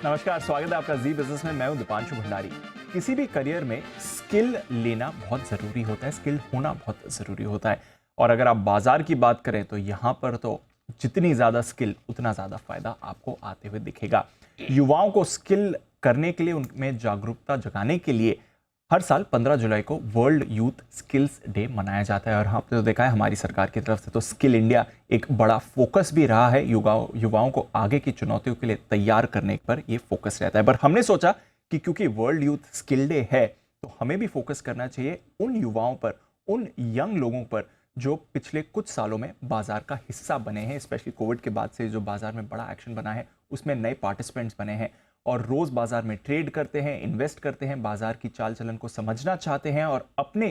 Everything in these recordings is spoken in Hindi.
नमस्कार, स्वागत है आपका जी बिजनेस में। मैं हूं दीपांशु भंडारी। किसी भी करियर में स्किल लेना बहुत जरूरी होता है, स्किल होना बहुत जरूरी होता है। और अगर आप बाजार की बात करें तो यहाँ पर तो जितनी ज्यादा स्किल उतना ज्यादा फायदा आपको आते हुए दिखेगा। युवाओं को स्किल करने के लिए, उनमें जागरूकता जगाने के लिए हर साल 15 जुलाई को वर्ल्ड यूथ स्किल्स डे मनाया जाता है। और आपने तो देखा है हमारी सरकार की तरफ से तो स्किल इंडिया एक बड़ा फोकस भी रहा है। युवाओं को आगे की चुनौतियों के लिए तैयार करने पर यह फोकस रहता है। पर हमने सोचा कि क्योंकि वर्ल्ड यूथ स्किल डे है तो हमें भी फोकस करना चाहिए उन युवाओं पर, उन यंग लोगों पर जो पिछले कुछ सालों में बाजार का हिस्सा बने हैं। स्पेशली कोविड के बाद से जो बाजार में बड़ा एक्शन बना है उसमें नए पार्टिसिपेंट्स बने हैं और रोज बाजार में ट्रेड करते हैं, इन्वेस्ट करते हैं, बाजार की चाल चलन को समझना चाहते हैं और अपने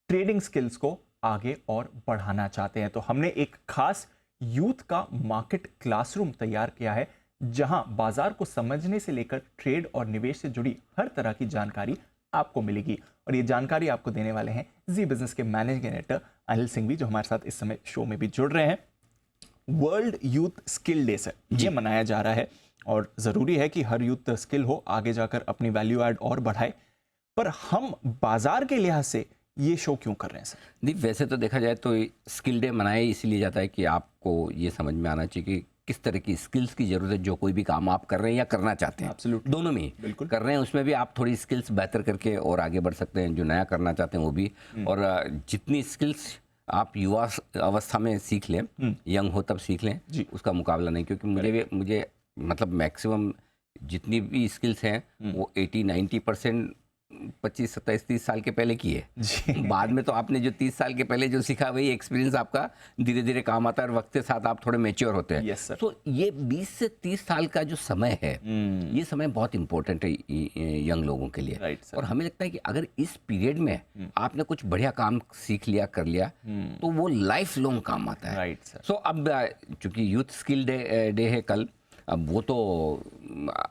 ट्रेडिंग स्किल्स को आगे और बढ़ाना चाहते हैं। तो हमने एक खास यूथ का मार्केट क्लासरूम तैयार किया है जहां बाजार को समझने से लेकर ट्रेड और निवेश से जुड़ी हर तरह की जानकारी आपको मिलेगी। और ये जानकारी आपको देने वाले हैं जी बिजनेस के मैनेजिंग डायरेक्टर अनिल सिंह भी, जो हमारे साथ इस समय शो में भी जुड़ रहे हैं। वर्ल्ड यूथ स्किल डे से ये मनाया जा रहा है और ज़रूरी है कि हर यूथ स्किल हो, आगे जाकर अपनी वैल्यू ऐड और बढ़ाए। पर हम बाजार के लिहाज से ये शो क्यों कर रहे हैं सर? नहीं, वैसे तो देखा जाए तो स्किल डे मनाया इसीलिए जाता है कि आपको ये समझ में आना चाहिए कि किस तरह की स्किल्स की ज़रूरत है जो कोई भी काम आप कर रहे हैं या करना चाहते हैं। Absolutely. दोनों में ही बिल्कुल कर रहे हैं, उसमें भी आप थोड़ी स्किल्स बेहतर करके और आगे बढ़ सकते हैं। जो नया करना चाहते हैं वो भी, और जितनी स्किल्स आप युवा अवस्था में सीख लें, यंग हो तब सीख लें, उसका मुकाबला नहीं। क्योंकि मुझे मतलब मैक्सिमम जितनी भी स्किल्स हैं वो 80-90% 25-27-30 साल के पहले की है। बाद में तो आपने जो 30 साल के पहले जो सीखा वही एक्सपीरियंस आपका धीरे धीरे काम आता है और वक्त के साथ आप थोड़े मैच्योर होते हैं। तो ये 20 से 30 साल का जो समय है, ये समय बहुत इंपॉर्टेंट है यंग लोगों के लिए। और हमें लगता है कि अगर इस पीरियड में आपने कुछ बढ़िया काम सीख लिया, कर लिया, तो वो लाइफ लॉन्ग काम आता है। सो अब चूंकि यूथ स्किल डे है कल, अब वो तो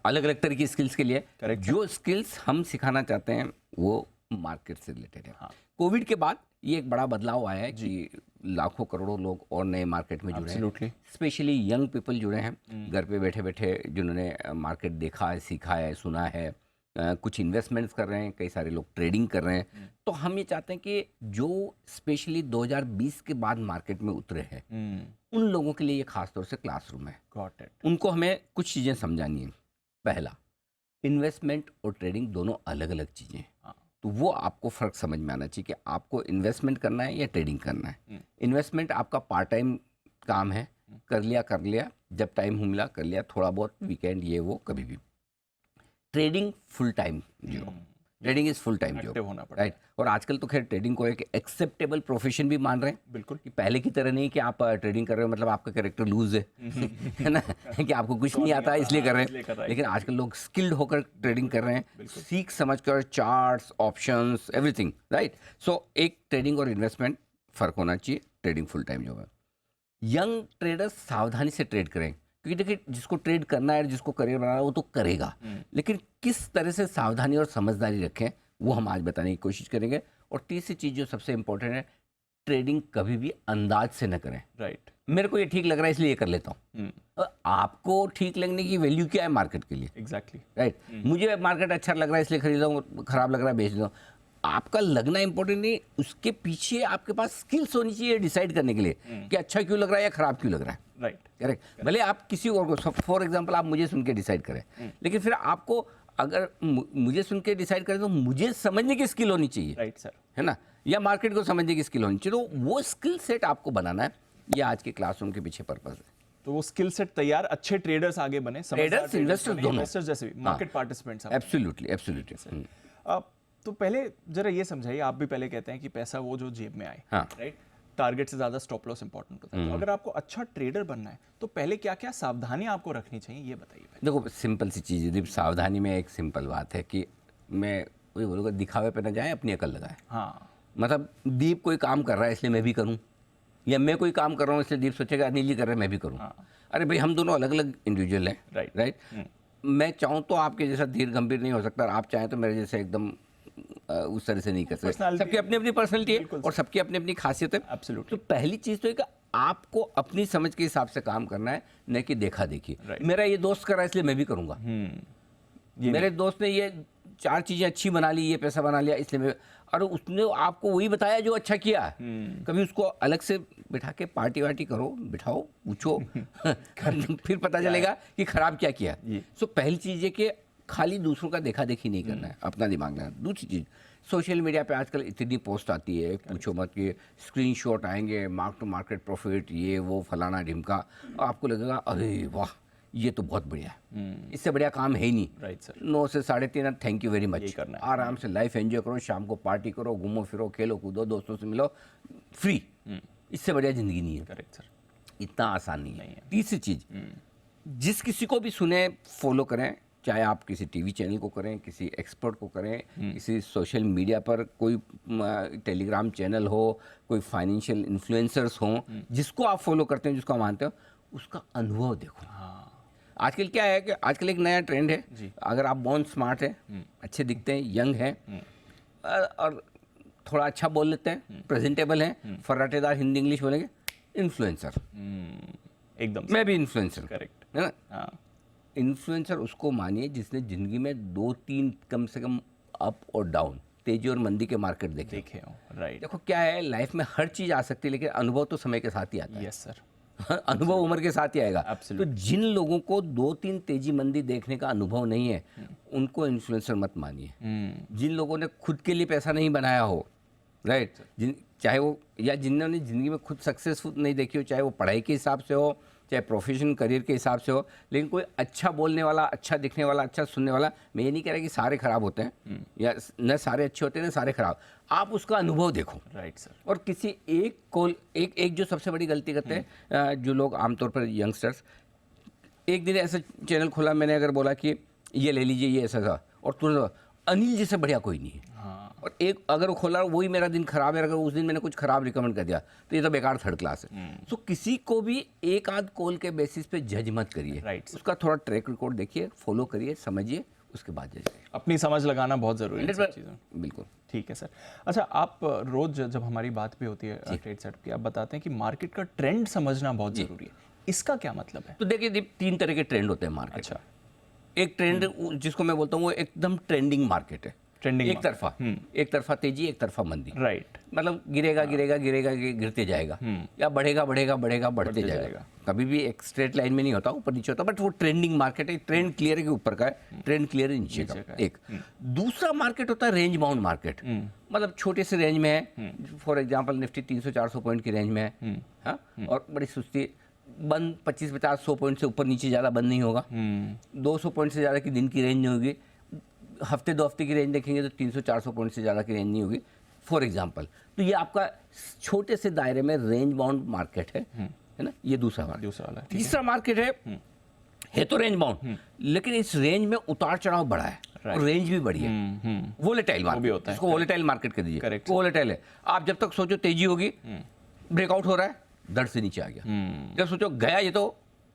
अलग अलग तरह की स्किल्स के लिए जो स्किल्स हम सिखाना चाहते हैं वो मार्केट से रिलेटेड है। कोविड के बाद ये एक बड़ा बदलाव आया है कि लाखों करोड़ों लोग और नए मार्केट में जुड़े हैं। स्पेशली यंग पीपल जुड़े हैं, घर पे बैठे बैठे जिन्होंने मार्केट देखा है, सीखा है, सुना है, कुछ इन्वेस्टमेंट्स कर रहे हैं, कई सारे लोग ट्रेडिंग कर रहे हैं। तो हम ये चाहते हैं कि जो स्पेशली 2020 के बाद मार्केट में उतरे हैं उन लोगों के लिए ये खास तौर से क्लासरूम है। उनको हमें कुछ चीज़ें समझानी है। पहला, इन्वेस्टमेंट और ट्रेडिंग दोनों अलग अलग चीज़ें हैं। तो वो आपको फ़र्क समझ में आना चाहिए कि आपको इन्वेस्टमेंट करना है या ट्रेडिंग करना है। इन्वेस्टमेंट आपका पार्ट टाइम काम है, कर लिया, जब टाइम मिला कर लिया, थोड़ा बहुत वीकेंड ये वो कभी भी। Trading full time job, trading is full time job, right. और आजकल तो खैर ट्रेडिंग को एक एक्सेप्टेबल प्रोफेशन भी मान रहे हैं। बिल्कुल, कि पहले की तरह नहीं कि आप ट्रेडिंग कर रहे हो मतलब आपका कैरेक्टर लूज है ना, कि आपको कुछ नहीं आता इसलिए कर रहे हैं। लेकिन आजकल लोग स्किल्ड होकर ट्रेडिंग कर रहे हैं, सीख समझ कर, चार्ट्स, ऑप्शंस, एवरीथिंग, राइट। सो एक ट्रेडिंग और इन्वेस्टमेंट फ़र्क होना चाहिए। ट्रेडिंग फुल टाइम जॉब है। यंग ट्रेडर्स सावधानी से ट्रेड करें, क्योंकि देखिए जिसको ट्रेड करना है, जिसको करियर बनाना है वो तो करेगा, लेकिन किस तरह से सावधानी और समझदारी रखें वो हम आज बताने की कोशिश करेंगे। और तीसरी चीज़ जो सबसे इंपॉर्टेंट है, ट्रेडिंग कभी भी अंदाज से न करें। राइट, मेरे को ये ठीक लग रहा है इसलिए ये कर लेता हूँ। आपको ठीक लगने की वैल्यू क्या है मार्केट के लिए? Exactly, right. मुझे मार्केट अच्छा लग रहा है इसलिए खरीद रहा हूँ, खराब लग रहा है बेच रहा हूँ। आपका लगना इंपॉर्टेंट नहीं, उसके पीछे आपके पास स्किल्स होनी चाहिए डिसाइड करने के लिए कि अच्छा क्यों लग रहा है या खराब क्यों लग रहा है। Right, correct. भले आप किसी और को, फॉर एग्जांपल आप मुझे सुन के डिसाइड करें, लेकिन फिर आपको अगर मुझे सुन के डिसाइड करें तो मुझे समझने की स्किल होनी चाहिए। राइट सर, है ना, या मार्केट को समझने की स्किल होनी चाहिए। तो वो स्किल सेट आपको बनाना है, ये आज के क्लासरूम के पीछे पर्पस है। तो वो स्किल सेट तैयार, अच्छे ट्रेडर्स आगे बने, ट्रेडर्स, इन्वेस्टर्स दोनों, जैसे भी मार्केट पार्टिसिपेंट्स। Absolutely, absolutely. तो पहले जरा ये समझाइए, आप भी पहले कहते हैं कि पैसा वो जो जेब में आए, राइट, टारगेट से ज्यादा स्टॉप लॉस इंपॉर्टेंट होता है। तो अगर आपको अच्छा ट्रेडर बनना है तो पहले क्या क्या सावधानियां आपको रखनी चाहिए, ये बताइए। देखो, सिंपल सी चीज़ है, सावधानी में एक सिंपल बात है कि मैं वही बोलूँगा, दिखावे पे ना जाए, अपनी अकल लगाए। हाँ, मतलब दीप कोई काम कर रहा है इसलिए मैं भी करूँ, या मैं कोई काम कर रहा हूँ इसलिए दीप सोचेगा अनिल जी कर रहे हैं मैं भी करूँ। अरे भाई, हम दोनों अलग अलग इंडिविजुअल हैं, राइट। मैं चाहूँ तो आपके जैसा धीर गंभीर नहीं हो सकता, और आप चाहें तो मेरे जैसे एकदम उस तरह से नहीं कर सकते। सबकी अपनी अपनी पर्सनैलिटी है और सबकी अपनी अपनी खासियत है। तो पहली चीज़ तो है कि आपको अपनी समझ के हिसाब से काम करना है, न कि देखा देखी। मेरा ये दोस्त कर रहा है इसलिए मैं भी करूँगा, मेरे दोस्त ने ये 4 चीजें अच्छी बना ली, ये पैसा बना लिया इसलिए और उसने आपको वही बताया जो अच्छा किया। कभी उसको अलग से बिठा के पार्टी वार्टी करो, बिठाओ, पूछो फिर पता चलेगा कि खराब क्या किया। सो पहली चीज है कि खाली दूसरों का देखा देखी नहीं करना है, अपना दिमाग लगाना। दूसरी चीज, सोशल मीडिया पे आजकल इतनी पोस्ट आती है, पूछो मत, कि स्क्रीनशॉट आएंगे, मार्क टू मार्केट प्रॉफिट, ये वो फलाना ढिमका, आपको लगेगा अरे वाह ये तो बहुत बढ़िया है, इससे बढ़िया काम है ही नहीं। Right sir. 9 से 3:30, थैंक यू वेरी मच, करना है। आराम से लाइफ एंजॉय करो, शाम को पार्टी करो, घूमो फिरो, खेलो कूदो, दोस्तों से मिलो, फ्री। इससे बढ़िया जिंदगी नहीं है। Correct sir. इतना आसान नहीं है। तीसरी चीज, जिस किसी को भी सुने, फॉलो करें, चाहे आप किसी टीवी चैनल को करें, किसी एक्सपर्ट को करें, किसी सोशल मीडिया पर कोई टेलीग्राम चैनल हो, कोई फाइनेंशियल इन्फ्लुएंसर्स हों, जिसको आप फॉलो करते हैं, जिसको आप मानते हो, उसका अनुभव देखो। आजकल क्या है कि आजकल एक नया ट्रेंड है, अगर आप बॉर्न स्मार्ट हैं, अच्छे दिखते हैं, यंग हैं और थोड़ा अच्छा बोल लेते हैं, प्रेजेंटेबल हैं, फर्राटेदार हिंदी इंग्लिश बोलेंगे, इन्फ्लुएंसर। एकदम मैं भी इन्फ्लुएंसर, करेक्ट है ना। हाँ। इन्फ्लुएंसर उसको मानिए जिसने जिंदगी में 2-3 कम से कम अप और डाउन, तेजी और मंदी के मार्केट देखे हो। राइट। देखो क्या है, लाइफ में हर चीज आ सकती है, लेकिन अनुभव तो समय के साथ ही आता है। Yes sir. अनुभव उम्र के साथ ही आएगा। तो Absolutely. जिन लोगों को 2-3 तेजी मंदी देखने का अनुभव नहीं है, उनको इन्फ्लुएंसर मत मानिए। जिन लोगों ने खुद के लिए पैसा नहीं बनाया हो, राइट, चाहे वो, या जिन्होंने जिंदगी में खुद सक्सेसफुल नहीं देखी हो, चाहे वो पढ़ाई के हिसाब से हो, चाहे प्रोफेशन करियर के हिसाब से हो, लेकिन कोई अच्छा बोलने वाला, अच्छा दिखने वाला, अच्छा सुनने वाला, मैं ये नहीं कह रहा कि सारे खराब होते हैं, या न सारे अच्छे होते हैं न सारे खराब, आप उसका अनुभव देखो। Right sir. और किसी एक जो सबसे बड़ी गलती करते हैं जो लोग आमतौर पर यंगस्टर्स, एक दिन ऐसा चैनल खोला, मैंने अगर बोला कि ये ले लीजिए, ये ऐसा था, और तुरंत अनिल जी से बढ़िया कोई नहीं है। और एक अगर वो खोला, वही मेरा दिन खराब है, अगर उस दिन मैंने कुछ खराब रिकमेंड कर दिया तो ये तो बेकार थर्ड क्लास है। तो किसी को भी एक आध कॉल के बेसिस पे जज मत करिए। Right. उसका थोड़ा ट्रैक रिकॉर्ड देखिए, फॉलो करिए, समझिए, उसके बाद जज करिए। अपनी समझ लगाना बहुत जरूरी है इन सब चीज़ों में। बिल्कुल ठीक है सर। अच्छा, आप रोज जब हमारी बात भी होती है ट्रेड सेट की, आप बताते हैं कि मार्केट का ट्रेंड समझना बहुत जरूरी है। इसका क्या मतलब है? तो देखिए 3 तरह के ट्रेंड होते हैं मार्केट। अच्छा। एक ट्रेंड जिसको मैं बोलता हूँ वो एकदम ट्रेंडिंग मार्केट है, ट्रेंडिंग एक तरफा तेजी, एक तरफा मंदी। राइट। मतलब गिरेगा गिरते जाएगा, या बढ़ेगा बढ़ते जाएगा। कभी भी एक स्ट्रेट लाइन में नहीं होता, ऊपर नीचे होता, बट वो ट्रेंडिंग मार्केट है। ट्रेंड क्लियर है कि ऊपर का है, ट्रेंड क्लियर है नीचे का। एक दूसरा मार्केट होता है रेंज बाउंड मार्केट, मतलब छोटे से रेंज में है। फॉर एग्जांपल निफ्टी 300-400 पॉइंट की रेंज में है, हाँ, और बड़ी सुस्ती, बंद 25-50-100 पॉइंट से ऊपर नीचे ज़्यादा बंद नहीं होगा, 200 पॉइंट से ज़्यादा की दिन की रेंज नहीं होगी, हफ्ते 2 हफ्ते की रेंज देखेंगे तो 300-400 पॉइंट से ज़्यादा की रेंज नहीं होगी, फॉर एग्जांपल। तो ये आपका छोटे से दायरे में रेंज बाउंड मार्केट है ना। ये दूसरा वाला। तीसरा मार्केट है तो रेंज बाउंड, लेकिन इस रेंज में उतार चढ़ाव बड़ा है, और रेंज भी बड़ी है। वोलेटाइल मार्केट होता है, इसको वोलेटाइल मार्केट कह दीजिए। करेक्ट, वोलेटाइल है। आप जब तक सोचो तेजी होगी, ब्रेकआउट हो रहा है, दर से नीचे आ गया, जब सोचो गया ये तो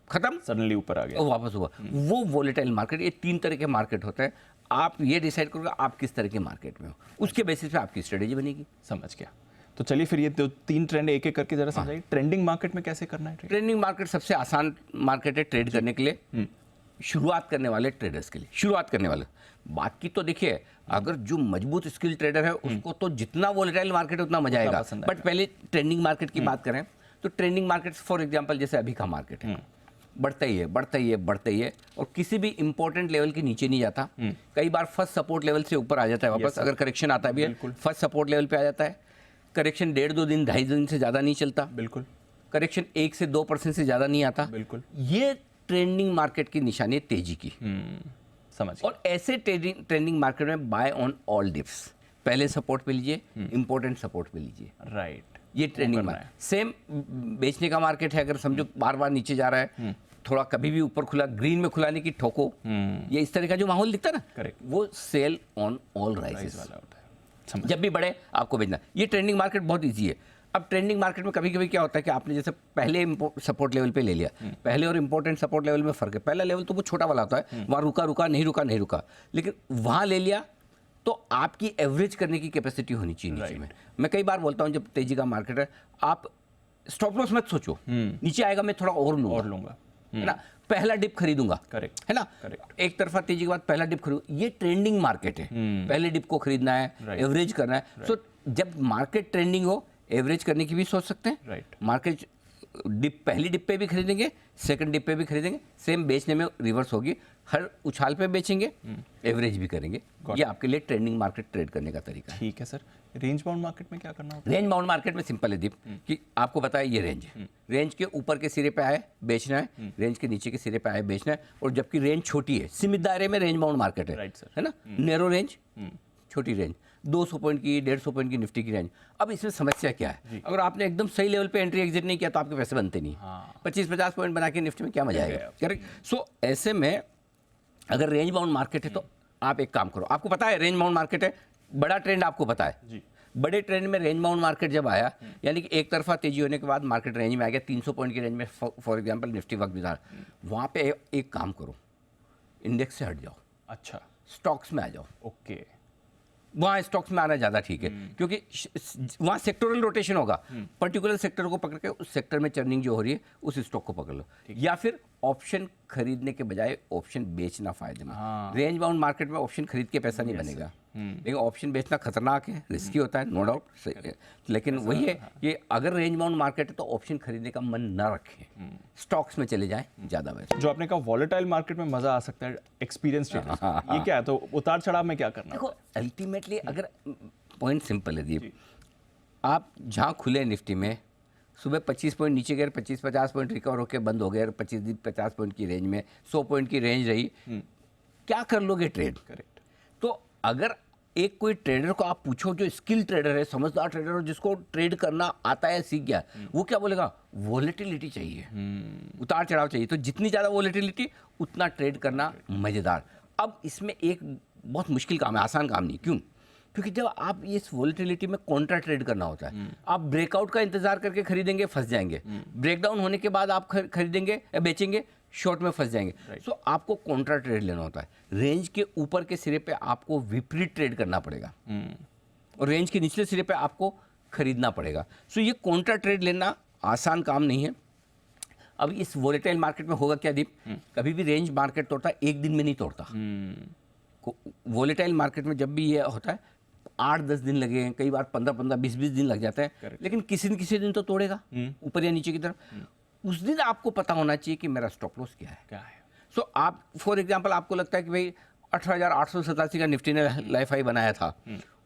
खत्म, सडनली ऊपर आ गया, वापस हुआ, वो वोलेटाइल मार्केट। ये 3 तरह के मार्केट होते हैं। आप ये डिसाइड करोगे आप किस तरह के मार्केट में हो, उसके बेसिस पे आपकी स्ट्रेटेजी बनेगी। समझ गया। तो चलिए फिर ये 3 ट्रेंड एक एक करके जरा समझाइए। ट्रेंडिंग मार्केट में कैसे करना है? ट्रेंडिंग मार्केट सबसे आसान मार्केट है ट्रेड करने के लिए, शुरुआत करने वाले ट्रेडर्स के लिए, शुरुआत करने वाले। बाकी तो देखिए, अगर जो मजबूत स्किल ट्रेडर है उसको तो जितना वोलेटाइल मार्केट है उतना मजा आएगा, बट पहले ट्रेंडिंग मार्केट की बात करें तो ट्रेंडिंग मार्केट फॉर एग्जांपल जैसे अभी का मार्केट है, बढ़ता ही है और किसी भी इंपॉर्टेंट लेवल के नीचे नहीं जाता। कई बार फर्स्ट सपोर्ट लेवल से ऊपर आ जाता है वापस, अगर करेक्शन आता भी है फर्स्ट सपोर्ट लेवल पे आ जाता है। करेक्शन 1.5-2 दिन 2.5 दिन से ज़्यादा नहीं चलता। बिल्कुल। करेक्शन 1 से 2% से ज़्यादा नहीं आता। बिल्कुल। ये ट्रेंडिंग मार्केट की निशानी है तेजी की। समझ। और ऐसे ट्रेंडिंग मार्केट में बाय ऑन ऑल डिप्स, पहले सपोर्ट पे लीजिए, इंपॉर्टेंट सपोर्ट पे लीजिए। राइट। ये ट्रेंडिंग मार्केट। सेम बेचने का मार्केट है, अगर समझो बार बार नीचे जा रहा है, थोड़ा कभी भी ऊपर खुला, ग्रीन में खुलाने की ठोको, ये इस तरह का जो माहौल दिखता है ना, करेक्ट, वो सेल ऑन ऑल राइजेस वाला होता है। जब भी बढ़े आपको बेचना। ये ट्रेंडिंग मार्केट बहुत ईजी है। अब ट्रेंडिंग मार्केट में कभी कभी क्या होता है कि आपने जैसे पहले सपोर्ट लेवल पे ले लिया, पहले और इंपॉर्टेंट सपोर्ट लेवल में फर्क है। पहला लेवल तो वो छोटा वाला होता है, वहाँ रुका नहीं रुका, लेकिन वहाँ ले लिया तो आपकी एवरेज करने की कैपेसिटी होनी चाहिए नीचे में। मैं कई बार बोलता हूँ, जब तेजी का मार्केट है, आप स्टॉप लॉस मत सोचो, नीचे आएगा मैं थोड़ा और लूंगा, है ना, पहला डिप खरीदूंगा, करेक्ट है ना, करेक्ट एक तरफा तेजी के बाद पहला डिप खरीदूं, ये ट्रेंडिंग मार्केट है, पहले डिप को खरीदना है, Right. एवरेज करना है। सो जब मार्केट ट्रेंडिंग हो, एवरेज करने की भी सोच सकते हैं, राइट मार्केट डिप, पहली डिप पे भी खरीदेंगे, सेकंड डिप पे भी खरीदेंगे, सेम बेचने में रिवर्स होगी, हर उछाल पे बेचेंगे, एवरेज भी करेंगे। ये आपके लिए ट्रेंडिंग मार्केट ट्रेड करने का तरीका है। ठीक है सर। रेंज बाउंड मार्केट में क्या करना होता है? रेंज बाउंड मार्केट में सिंपल है दीप, कि आपको पता है ये रेंज है, रेंज के ऊपर के सिरे पे आए बेचना है, रेंज के नीचे के सिरे पे आए बेचना है, और जबकि रेंज छोटी है, सीमित दायरे में रेंज बाउंड मार्केट है, राइट सर। है ना, नैरो रेंज, छोटी रेंज, 200 पॉइंट की, 150 पॉइंट की निफ्टी की रेंज। अब इसमें समस्या क्या है, अगर आपने एकदम सही लेवल पे एंट्री एग्जिट नहीं किया तो आपके पैसे बनते नहीं। 25-50 पॉइंट बना के निफ्टी में क्या मजा आएगा, करेक्ट। सो ऐसे में अगर रेंज बाउंड मार्केट है तो आप एक काम करो, आपको पता है रेंज बाउंड मार्केट है, बड़ा ट्रेंड आपको पता है जी। बड़े ट्रेंड में रेंज बाउंड मार्केट जब आया, यानी कि एक तरफा तेजी होने के बाद मार्केट रेंज में आ गया, 300 पॉइंट की रेंज में, फॉर एग्जांपल निफ्टी वक्त भी था, वहाँ पे एक काम करो, इंडेक्स से हट जाओ, अच्छा स्टॉक्स में आ जाओ। ओके वहाँ स्टॉक्स में आना ज़्यादा ठीक है, क्योंकि वहाँ सेक्टोरल रोटेशन होगा, पर्टिकुलर सेक्टर को पकड़ के उस सेक्टर में चर्निंग जो हो रही है उस स्टॉक को पकड़ लो, या फिर ऑप्शन खरीदने के बजाय ऑप्शन बेचना फायदे में। रेंज बाउंड मार्केट में ऑप्शन खरीद के पैसा नहीं बनेगा, लेकिन ऑप्शन बेचना खतरनाक है, रिस्की होता है, नो डाउट, लेकिन वही है कि अगर रेंज बाउंड मार्केट है तो ऑप्शन खरीदने का मन ना रखें, स्टॉक्स में चले जाएं, ज़्यादा बेहतर। जो आपने कहा वॉलेटाइल मार्केट में मजा आ सकता है एक्सपीरियंस ट्रेडर्स, ये क्या है? तो उतार चढ़ाव में क्या करना देखो अल्टीमेटली अगर पॉइंट सिंपल है दीप, आप जहाँ खुले निफ्टी में सुबह 25 पॉइंट नीचे गए, 25-50 पॉइंट रिकवर होकर बंद हो गए, 25-50 पॉइंट की रेंज में 100 पॉइंट की रेंज रही, क्या कर लोगे ट्रेड? करेक्ट। तो अगर एक कोई ट्रेडर को आप पूछो जो स्किल ट्रेडर है, समझदार ट्रेडर हो, जिसको ट्रेड करना आता है, सीख गया, वो क्या बोलेगा? वॉलेटिलिटी चाहिए, उतार चढ़ाव चाहिए, तो जितनी ज़्यादा वॉलेटिलिटी उतना ट्रेड करना मज़ेदार। अब इसमें एक बहुत मुश्किल काम है, आसान काम नहीं। क्यों? क्योंकि जब आप इस वॉलेटिलिटी में कॉन्ट्रा ट्रेड करना होता है, आप ब्रेकआउट का इंतजार करके खरीदेंगे, फंस जाएंगे, ब्रेकडाउन होने के बाद आप खरीदेंगे या बेचेंगे, शॉर्ट में फंस जाएंगे। सो आपको कॉन्ट्रा ट्रेड लेना होता है, रेंज के ऊपर के सिरे पे आपको विपरीत ट्रेड करना पड़ेगा, और रेंज के निचले सिरे पे आपको खरीदना पड़ेगा। सो ये कॉन्ट्रा ट्रेड लेना आसान काम नहीं है। अब इस वोलेटाइल मार्केट में होगा क्या दीप, कभी भी रेंज मार्केट तोड़ता है, एक दिन में नहीं तोड़ता। वोलेटाइल मार्केट में जब भी ये होता है 8-10 दिन लगे हैं, कई बार 15-15, 20-20 दिन लग जाते हैं, लेकिन किसी न किसी दिन तो तोड़ेगा ऊपर या नीचे की तरफ। उस दिन आपको पता होना चाहिए कि मेरा स्टॉप लॉस क्या है। सो आप फॉर एग्जांपल आपको लगता है कि भाई 18,887 का निफ्टी ने लाइफ हाई बनाया था,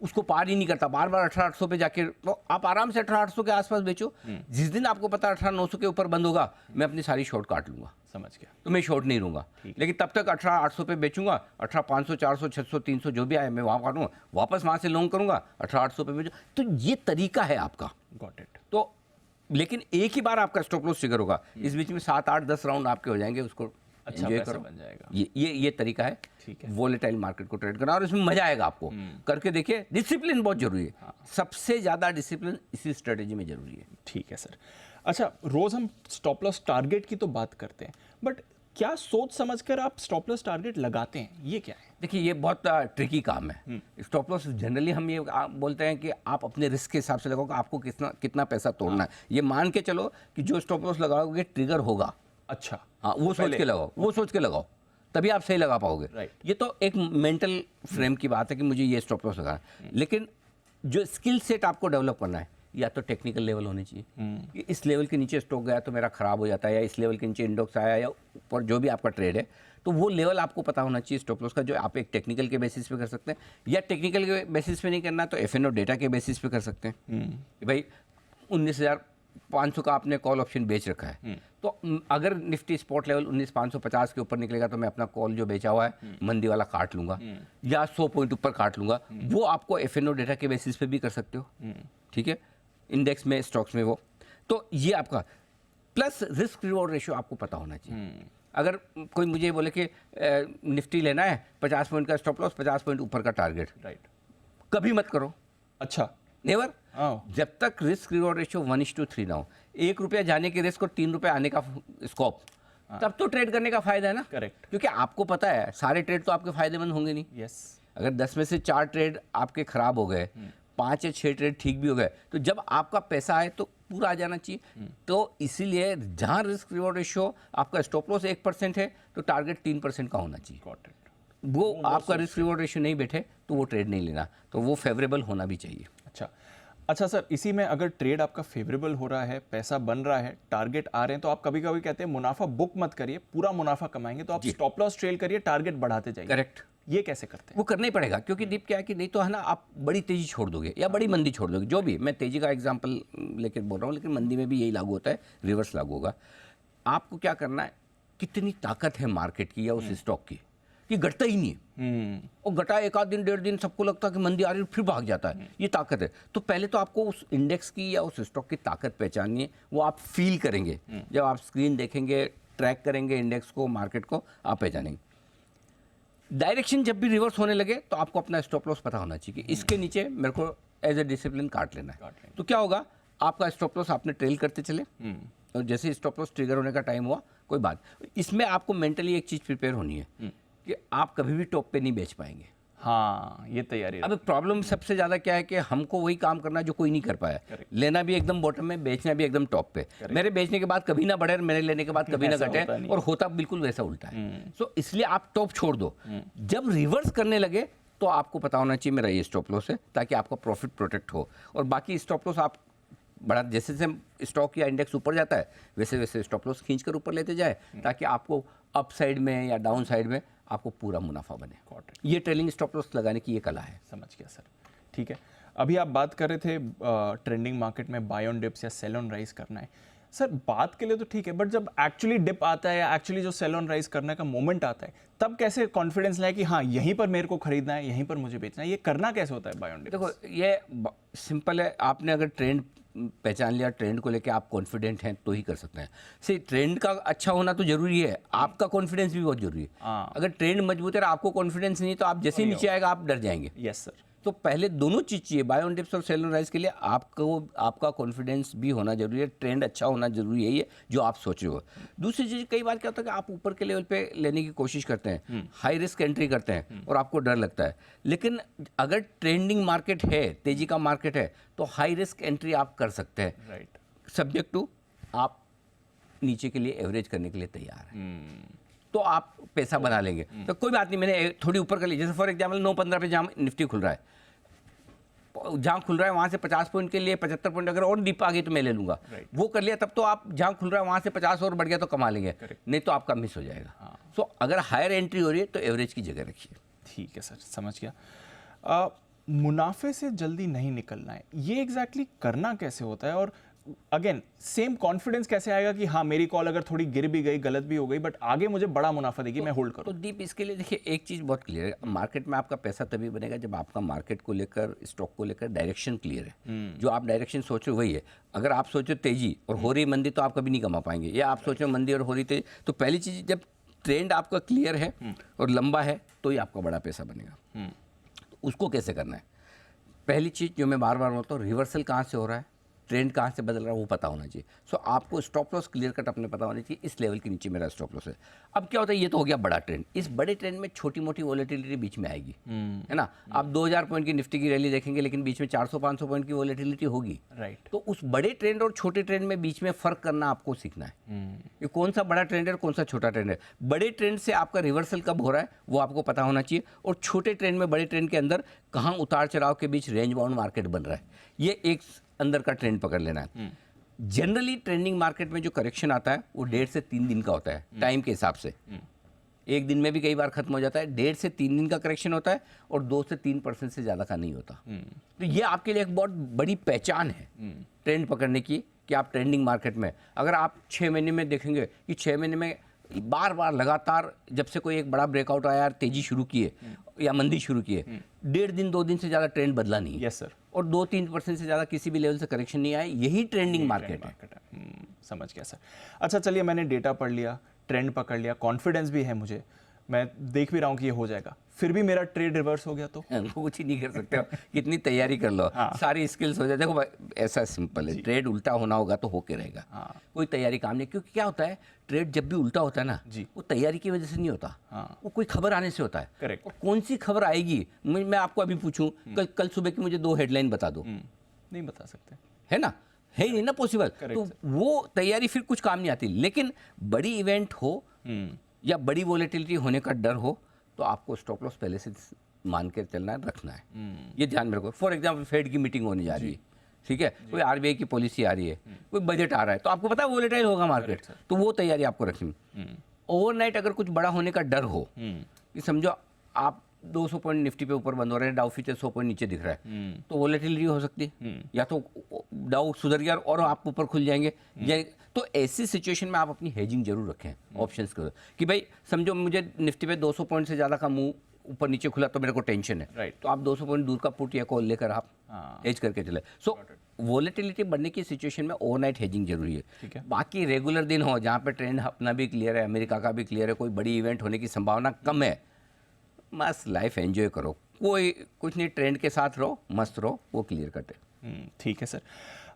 उसको पार ही नहीं करता, बार बार 18,800 पे जाके, तो आप आराम से 18,800 के आसपास बेचो। जिस दिन आपको पता 18,900 के ऊपर बंद होगा, मैं अपनी सारी शॉर्ट काट लूंगा, समझ गया, तो मैं शॉर्ट नहीं रहूंगा। लेकिन तब तक 18,800 पे बेचूंगा, 18,500, 400, 600, 300 जो भी आए मैं वहाँ काटूंगा, वापस वहाँ से लॉन्ग करूंगा, 18,800 पे बेचूँ। तो ये तरीका है आपका। Got it. तो लेकिन एक ही बार आपका स्टॉप लॉस ट्रिगर होगा, इस बीच में 7-8-10 राउंड आपके हो जाएंगे, उसको अच्छा एंजॉय पैसा करो। बन जाएगा। ये तरीका है, ठीक है। वोलेटाइल मार्केट को ट्रेड करना, और इसमें मजा आएगा आपको करके देखिए। डिसिप्लिन बहुत जरूरी है, सबसे ज्यादा डिसिप्लिन इसी स्ट्रेटेजी में जरूरी है। ठीक है सर। अच्छा, रोज हम स्टॉप लॉस टारगेट की तो बात करते हैं, बट क्या सोच समझकर आप स्टॉप लॉस टारगेट लगाते हैं, ये क्या है? देखिए ये बहुत ट्रिकी काम है। स्टॉप लॉस जनरली हम ये बोलते हैं कि आप अपने रिस्क के हिसाब से लगाओ कि आपको कितना पैसा तोड़ना है। ये मान के चलो कि जो स्टॉप लॉस लगाओगे ट्रिगर होगा। अच्छा, हाँ, वो सोच के लगाओ, वो सोच के लगाओ, तभी आप सही लगा पाओगे। Right. ये तो एक मेंटल फ्रेम की बात है कि मुझे ये स्टॉप लॉस लगाना है, लेकिन जो स्किल सेट आपको डेवलप करना है, या तो टेक्निकल लेवल होनी चाहिए कि इस लेवल के नीचे स्टॉक गया तो मेरा खराब हो जाता है, या इस लेवल के नीचे इंडेक्स आया, या ऊपर जो भी आपका ट्रेड है, तो वो लेवल आपको पता होना चाहिए स्टॉप लॉस का, जो आप एक टेक्निकल के बेसिस पे कर सकते हैं, या टेक्निकल के बेसिस पे नहीं करना तो एफएनओ डेटा के बेसिस पे कर सकते हैं कि भाई 19,500 का आपने कॉल ऑप्शन बेच रखा है, तो अगर निफ्टी स्पॉट लेवल 19,550 के ऊपर निकलेगा तो मैं अपना कॉल जो बेचा हुआ है मंदी वाला काट लूंगा, या 100 पॉइंट ऊपर काट लूंगा। वो आपको एफएनओ डेटा के बेसिस पे भी कर सकते हो, ठीक है, इंडेक्स में, स्टॉक्स में। वो तो ये आपका प्लस रिस्क रिवॉर्ड रेशियो आपको पता होना चाहिए। अगर कोई मुझे बोले कि निफ्टी लेना है, 50 पॉइंट का स्टॉप लॉस, 50 पॉइंट ऊपर का टारगेट, राइट, कभी मत करो, अच्छा, नेवर। Oh. जब तक रिस्क रिवॉर्ड रेशियो 1:3 ना हो, 1 रुपया जाने के रिस्क और 3 रुपये आने का स्कोप, तब तो ट्रेड करने का फायदा है ना। करेक्ट, क्योंकि आपको पता है सारे ट्रेड तो आपके फायदेमंद होंगे नहीं। यस, अगर 10 में से 4 ट्रेड आपके खराब हो गए, 5 या 6 ट्रेड ठीक भी हो गए तो जब आपका पैसा आए तो पूरा आ जाना चाहिए। तो इसीलिए जहाँ रिस्क रिवॉर्ड रेशियो आपका स्टॉप लॉस 1% है तो टारगेट 3% का होना चाहिए। Got it. वो आपका रिस्क रिवॉर्ड रेशियो नहीं बैठे तो वो ट्रेड नहीं लेना, तो वो फेवरेबल होना भी चाहिए। अच्छा सर, इसी में अगर ट्रेड आपका फेवरेबल हो रहा है, पैसा बन रहा है, टारगेट आ रहे हैं, तो आप कभी कभी कहते हैं मुनाफा बुक मत करिए, पूरा मुनाफा कमाएंगे, तो आप स्टॉप लॉस ट्रेल करिए, टारगेट बढ़ाते जाइए। करेक्ट। ये कैसे करते हैं? वो करना ही पड़ेगा क्योंकि दीप क्या है कि नहीं तो है ना आप बड़ी तेजी छोड़ दोगे या बड़ी मंदी छोड़ दोगे, जो भी, मैं तेजी का एग्जांपल लेकर बोल रहा हूँ, लेकिन मंदी में भी यही लागू होता है, रिवर्स लागू होगा। आपको क्या करना है, कितनी ताकत है मार्केट की या उस स्टॉक की कि घटता ही नहीं है, और घटा एक आध दिन 1.5 दिन सबको लगता है कि मंदी आ रही है फिर भाग जाता है, ये ताकत है। तो पहले तो आपको उस इंडेक्स की या उस स्टॉक की ताकत पहचाननी है, वो आप फील करेंगे जब आप स्क्रीन देखेंगे, ट्रैक करेंगे इंडेक्स को, मार्केट को, आप पहचानेंगे। डायरेक्शन जब भी रिवर्स होने लगे तो आपको अपना स्टॉप लॉस पता होना चाहिए कि इसके नीचे मेरे को एज ए डिसिप्लिन काट लेना है। तो क्या होगा, आपका स्टॉप लॉस आपने ट्रेल करते चले, और जैसे स्टॉप लॉस ट्रिगर होने का टाइम हुआ, कोई बात, इसमें आपको मेंटली एक चीज़ प्रिपेयर होनी है कि आप कभी भी टॉप पे नहीं बेच पाएंगे। हाँ, ये तैयारी। अब प्रॉब्लम सबसे ज़्यादा क्या है कि हमको वही काम करना है जो कोई नहीं कर पाया, लेना भी एकदम बॉटम में, बेचना भी एकदम टॉप पे। मेरे बेचने के बाद कभी ना बढ़े, मेरे लेने के बाद कभी ना घटे, और होता बिल्कुल वैसा उल्टा है। सो इसलिए आप टॉप छोड़ दो, जब रिवर्स करने लगे तो आपको पता होना चाहिए मेरा ये स्टॉप लॉस है, ताकि आपका प्रॉफिट प्रोटेक्ट हो। और बाकी स्टॉप लॉस आप बड़ा, जैसे जैसे स्टॉक या इंडेक्स ऊपर जाता है वैसे वैसे स्टॉप लॉस खींच कर ऊपर लेते जाए, ताकि आपको अप साइड में या डाउन साइड में आपको पूरा मुनाफा बने। ये ट्रेलिंग स्टॉप लॉस लगाने की ये कला है। समझ गया सर, ठीक है। अभी आप बात कर रहे थे ट्रेंडिंग मार्केट में बाय ऑन डिप्स या सेल ऑन राइज करना है। सर बात के लिए तो ठीक है, बट जब एक्चुअली डिप आता है या एक्चुअली जो सेल ऑन राइज करने का मोमेंट आता है, तब कैसे कॉन्फिडेंस लाए कि हाँ यहीं पर मेरे को खरीदना है, यहीं पर मुझे बेचना है? ये करना कैसे होता है बाय ऑन डिप्स? देखो ये सिंपल है, आपने अगर ट्रेंड पहचान लिया, ट्रेंड को लेके आप कॉन्फिडेंट हैं तो ही कर सकते हैं। से ट्रेंड का अच्छा होना तो जरूरी है, आपका कॉन्फिडेंस भी बहुत जरूरी है। अगर ट्रेंड मजबूत है और आपको कॉन्फिडेंस नहीं तो आप जैसे ही नीचे आएगा आप डर जाएंगे। Yes sir. तो पहले दोनों चीज़ चाहिए, बाय ऑन डिप्स और सेल ऑन राइज के लिए आपको आपका कॉन्फिडेंस भी होना जरूरी है, ट्रेंड अच्छा होना जरूरी है, ये जो आप सोच रहे हो। दूसरी चीज़, कई बार क्या होता है कि आप ऊपर के लेवल पे लेने की कोशिश करते हैं, हाई रिस्क एंट्री करते हैं और आपको डर लगता है, लेकिन अगर ट्रेंडिंग मार्केट है, तेजी का मार्केट है, तो हाई रिस्क एंट्री आप कर सकते हैं, राइट, सब्जेक्ट टू आप नीचे के लिए एवरेज करने के लिए तैयार हैं, तो आप पैसा बना लेंगे। तो कोई बात नहीं, मैंने थोड़ी ऊपर कर ली, जैसे फॉर एग्जाम्पल 9:15 पे जहाँ निफ्टी खुल रहा है, जहाँ खुल रहा है वहाँ से 50 पॉइंट के लिए 75 पॉइंट अगर और डिप आ गई तो मैं ले लूंगा, वो कर लिया, तब तो आप जहाँ खुल रहा है वहाँ से 50 और बढ़ गया तो कमा लेंगे, नहीं तो आपका मिस हो जाएगा। सो अगर हायर एंट्री हो रही है तो एवरेज की जगह रखिए। ठीक है सर, समझ गया। मुनाफे से जल्दी नहीं निकलना है, ये एग्जैक्टली करना कैसे होता है? और अगेन सेम कॉन्फिडेंस कैसे आएगा कि हाँ मेरी कॉल अगर थोड़ी गिर भी गई, गलत भी हो गई, बट आगे मुझे बड़ा मुनाफा देगी, मैं होल्ड करूँ? तो दीप इसके लिए देखिए एक चीज़ बहुत क्लियर है, मार्केट में आपका पैसा तभी बनेगा जब आपका मार्केट को लेकर, स्टॉक को लेकर डायरेक्शन क्लियर है। जो आप डायरेक्शन सोच रहे हो वही है। अगर आप सोचो तेजी और हो रही मंदी तो आप कभी नहीं कमा पाएंगे, या आप सोचो मंदी और हो रही तेजी, तो पहली चीज़ जब ट्रेंड आपका क्लियर है और लंबा है तो ही आपका बड़ा पैसा बनेगा। तो उसको कैसे करना है, पहली चीज़ जो मैं बार बार बोलता हूँ, रिवर्सल कहाँ से हो रहा है, ट्रेंड कहाँ से बदल रहा है वो पता होना चाहिए। सो आपको स्टॉप लॉस क्लियर कट अपने पता होना चाहिए, इस लेवल के नीचे मेरा स्टॉप लॉस है। अब क्या होता है, ये तो हो गया बड़ा ट्रेंड, इस बड़े ट्रेंड में छोटी मोटी वॉलेटिलिटी बीच में आएगी, है ना। आप 2000 पॉइंट की निफ्टी की रैली देखेंगे लेकिन बीच में 400-500 पॉइंट की वॉलेटिलिटी होगी, राइट। तो उस बड़े ट्रेंड और छोटे ट्रेंड में बीच में फर्क करना आपको सीखना है। ये कौन सा बड़ा ट्रेंड है और कौन सा छोटा ट्रेंड है। बड़े ट्रेंड से आपका रिवर्सल कब हो रहा है वो आपको पता होना चाहिए, और छोटे ट्रेंड में, बड़े ट्रेंड के अंदर कहाँ उतार चढ़ाव के बीच रेंज बाउंड मार्केट बन रहा है, ये एक अंदर का ट्रेंड पकड़ लेना है। जनरली ट्रेंडिंग मार्केट में जो करेक्शन आता है वो 1.5 से 3 दिन का होता है, टाइम के हिसाब से। एक दिन में भी कई बार खत्म हो जाता है, 1.5 से 3 दिन का करेक्शन होता है, और 2 से 3% से ज़्यादा का नहीं होता। तो ये आपके लिए एक बहुत बड़ी पहचान है ट्रेंड पकड़ने की, कि आप ट्रेंडिंग मार्केट में, अगर आप 6 महीने में देखेंगे कि 6 महीने में बार बार लगातार जब से कोई एक बड़ा ब्रेकआउट आया, तेजी शुरू की है या मंदी शुरू की है, 1.5 दिन 2 दिन से ज़्यादा ट्रेंड बदला नहीं है। Yes sir. और 2-3% से ज़्यादा किसी भी लेवल से करेक्शन नहीं आए, यही ट्रेंडिंग मार्केट है। समझ गया सर। अच्छा चलिए, मैंने डेटा पढ़ लिया, ट्रेंड पकड़ लिया, कॉन्फिडेंस भी है मुझे, मैं देख भी रहा हूँ कि ये हो जाएगा, फिर भी मेरा ट्रेड रिवर्स हो गया तो कुछ ही नहीं कर सकते हो, कितनी तैयारी कर लो, सारी स्किल्स हो जाए। देखो भाई, ऐसा सिंपल है, ट्रेड उल्टा होना होगा तो होके रहेगा, कोई तैयारी काम नहीं। क्योंकि क्या होता है, ट्रेड जब भी उल्टा होता है ना, वो तैयारी की वजह से नहीं होता, वो कोई खबर आने से होता है। करेक्ट। और कौन सी खबर आएगी, मैं आपको अभी पूछूं, कल सुबह की मुझे 2 हेडलाइन बता दो, नहीं बता सकते, है ना, है ही नहीं ना पॉसिबल। तो वो तैयारी फिर कुछ काम नहीं आती। लेकिन बड़ी इवेंट हो या बड़ी वॉलेटिलिटी होने का डर हो, तो आपको स्टॉप लॉस पहले से मान के चलना है, रखना है, ये ध्यान में रखो। फॉर एग्जाम्पल, फेड की मीटिंग होने जा रही है, ठीक है, कोई आरबीआई की पॉलिसी आ रही है, कोई बजट आ रहा है, तो आपको पता है वोलेटाइल होगा मार्केट, तो वो तैयारी आपको रखनी। ओवरनाइट अगर कुछ बड़ा होने का डर हो, कि समझो आप 200 पॉइंट निफ्टी पे ऊपर बंद हो रहे हैं, डाउ फ्यूचर 100 पॉइंट नीचे दिख रहा है, तो वोलेटिलिटी हो सकती है, या तो डाउ सुधर गया और आप ऊपर खुल जाएंगे, या तो ऐसी सिचुएशन में आप अपनी हेजिंग जरूर रखें ऑप्शंस को, कि भाई समझो मुझे निफ्टी पे 200 पॉइंट से ज़्यादा का मूव ऊपर नीचे खुला तो मेरे को टेंशन है, राइट, तो आप 200 पॉइंट दूर का पुट या कॉल लेकर आप हेज करके चले। सो वोलेटिलिटी बढ़ने की सिचुएशन में ओवरनाइट हेजिंग जरूरी है। बाकी रेगुलर दिन हो जहाँ पे ट्रेंड अपना भी क्लियर है, अमेरिका का भी क्लियर है, कोई बड़ी इवेंट होने की संभावना कम है, मस्त लाइफ एंजॉय करो, कोई कुछ नहीं, ट्रेंड के साथ रहो, मस्त रहो, वो क्लियर कट है। ठीक है सर।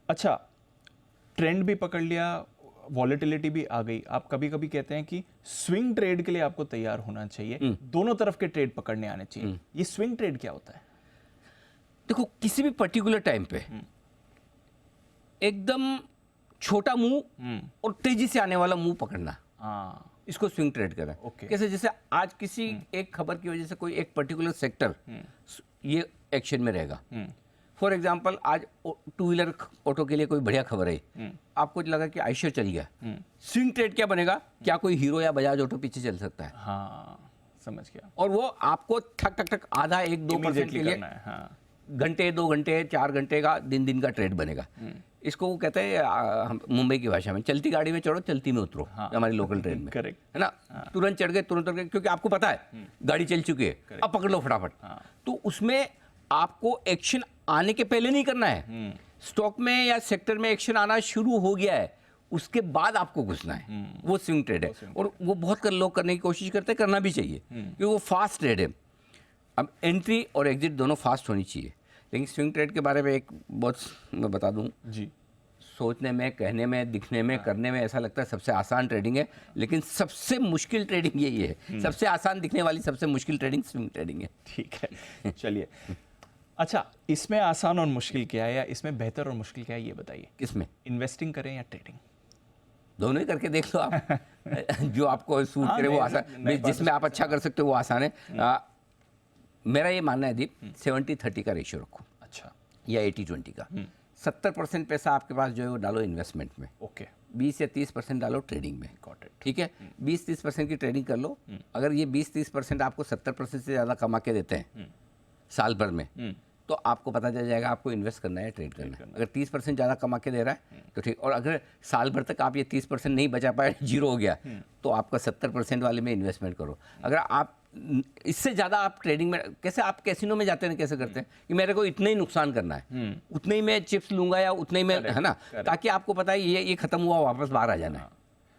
अच्छा, ट्रेंड भी पकड़ लिया, वॉलेटिलिटी भी आ गई, आप कभी कभी कहते हैं कि स्विंग ट्रेड के लिए आपको तैयार होना चाहिए, दोनों तरफ के ट्रेड पकड़ने आने चाहिए। ये स्विंग ट्रेड क्या होता है? देखो, किसी भी पर्टिकुलर टाइम पे एकदम छोटा मूव और तेजी से आने वाला मूव पकड़ना, इसको स्विंग ट्रेड करें। कैसे? जैसे आज किसी एक खबर की वजह से कोई एक पर्टिकुलर सेक्टर ये एक्शन में रहेगा। फॉर एग्जांपल, आज 2 व्हीलर ऑटो के लिए कोई बढ़िया खबर है, आपको लगा कि आयशर चल गया, स्विंग ट्रेड क्या बनेगा, क्या कोई हीरो या बजाज ऑटो पीछे चल सकता है? हाँ, समझ गया। और वो आपको ठक ठक ठक आधा 1-2% के लिए घंटे, 2 घंटे, 4 घंटे का दिन का ट्रेड बनेगा। इसको वो कहते हैं मुंबई की भाषा में, चलती गाड़ी में चढ़ो, चलती में उतरो, हमारी लोकल ट्रेन में, करेक्ट है ना, तुरंत चढ़ गए, तुरंत उतर गए, क्योंकि आपको पता है गाड़ी चल चुकी है, अब पकड़ लो फटाफट। तो उसमें आपको एक्शन आने के पहले नहीं करना है, स्टॉक में या सेक्टर में एक्शन आना शुरू हो गया है, उसके बाद आपको घुसना है, वो स्विंग ट्रेड है। और वो बहुत लोग करने की कोशिश करते हैं, करना भी चाहिए, क्योंकि वो फास्ट ट्रेड है। अब एंट्री और एग्जिट दोनों फास्ट होनी चाहिए। लेकिन स्विंग ट्रेड के बारे में एक बहुत मैं बता दूं जी, सोचने में, कहने में, दिखने में, करने में ऐसा लगता है सबसे आसान ट्रेडिंग है, लेकिन सबसे मुश्किल ट्रेडिंग यही है। सबसे आसान दिखने वाली सबसे मुश्किल ट्रेडिंग स्विंग ट्रेडिंग है। ठीक है, चलिए। अच्छा, इसमें आसान और मुश्किल क्या है, या इसमें बेहतर और मुश्किल क्या है, ये बताइए। किसमें? इन्वेस्टिंग करें या ट्रेडिंग? दोनों ही करके देख लो आप। जो आपको सूट करे वो आसान, जिसमें आप अच्छा कर सकते हो वो आसान है। मेरा ये मानना है दीप, 70-30 का रेशियो रखो। अच्छा, या 80-20 का। 70% पैसा आपके पास जो है वो डालो इन्वेस्टमेंट में, ओके, 20 या 30% डालो ट्रेडिंग में। Got it. ठीक है, 20-30% की ट्रेडिंग कर लो। अगर ये 20-30% आपको 70% से ज़्यादा कमा के देते हैं साल भर में, तो आपको पता चल जाएगा आपको इन्वेस्ट करना है, ट्रेड करना है। अगर 30% ज़्यादा कमा के दे रहा है तो ठीक, और अगर साल भर तक आप ये 30% नहीं बचा पाए, जीरो हो गया, तो आपका 70% वाले में इन्वेस्टमेंट करो। अगर आप इससे ज़्यादा आप ट्रेडिंग में, कैसे आप कैसीनो में जाते हैं, कैसे करते हैं कि मेरे को इतना ही नुकसान करना है, उतने ही मैं चिप्स लूंगा या उतने ही मैं, है ना, ताकि आपको पता है ये खत्म हुआ, वापस बाहर आ जाना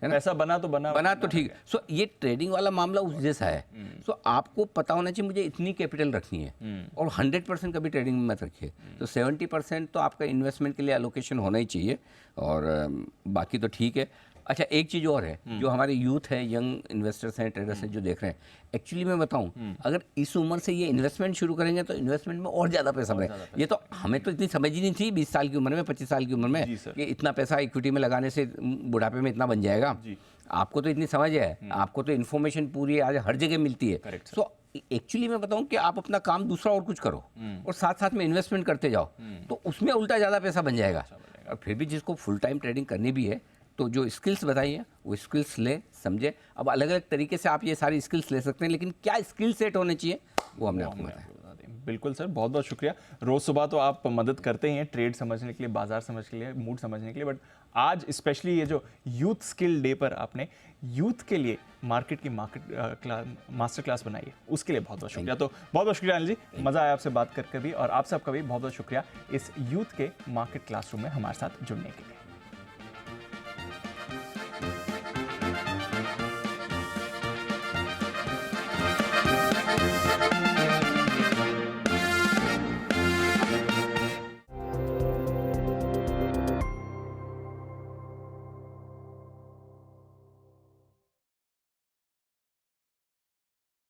है ना, ऐसा बना तो बना तो ठीक है। सो ये ट्रेडिंग वाला मामला उस जैसा है। सो आपको पता होना चाहिए मुझे इतनी कैपिटल रखनी है, और 100% कभी ट्रेडिंग में मत रखिए। तो 70% तो आपका इन्वेस्टमेंट के लिए एलोकेशन होना ही चाहिए, और बाकी तो ठीक है। अच्छा, एक चीज़ और है, जो हमारे यूथ है, यंग इन्वेस्टर्स हैं, ट्रेडर्स हैं जो देख रहे हैं, एक्चुअली मैं बताऊं, अगर इस उम्र से ये इन्वेस्टमेंट शुरू करेंगे तो इन्वेस्टमेंट में और ज़्यादा पैसा बनेगा। ये तो हमें तो इतनी समझ ही नहीं थी 20 साल की उम्र में, 25 साल की उम्र में, कि इतना पैसा इक्विटी में लगाने से बुढ़ापे में इतना बन जाएगा। आपको तो इतनी समझ है, आपको तो इन्फॉर्मेशन पूरी आज हर जगह मिलती है। सो एक्चुअली मैं बताऊं कि आप अपना काम दूसरा और कुछ करो, और साथ साथ में इन्वेस्टमेंट करते जाओ, तो उसमें उल्टा ज़्यादा पैसा बन जाएगा। और फिर भी जिसको फुल टाइम ट्रेडिंग करनी भी है, तो जो स्किल्स बताई हैं वो स्किल्स ले, समझे। अब अलग अलग तरीके से आप ये सारी स्किल्स ले सकते हैं, लेकिन क्या स्किल सेट होने चाहिए वो हमने आपको बताया। बिल्कुल सर, बहुत बहुत शुक्रिया। रोज़ सुबह तो आप मदद करते ही हैं ट्रेड समझने के लिए, बाजार समझने के लिए, मूड समझने के लिए, बट आज स्पेशली ये जो यूथ स्किल डे पर आपने यूथ के लिए मार्केट की मास्टर क्लास बनाई है, उसके लिए बहुत बहुत शुक्रिया। तो बहुत बहुत शुक्रिया अनिल जी, मज़ा आया आपसे बात करके भी, और आप सबका भी बहुत बहुत शुक्रिया इस यूथ के मार्केट क्लासरूम में हमारे साथ जुड़ने के लिए।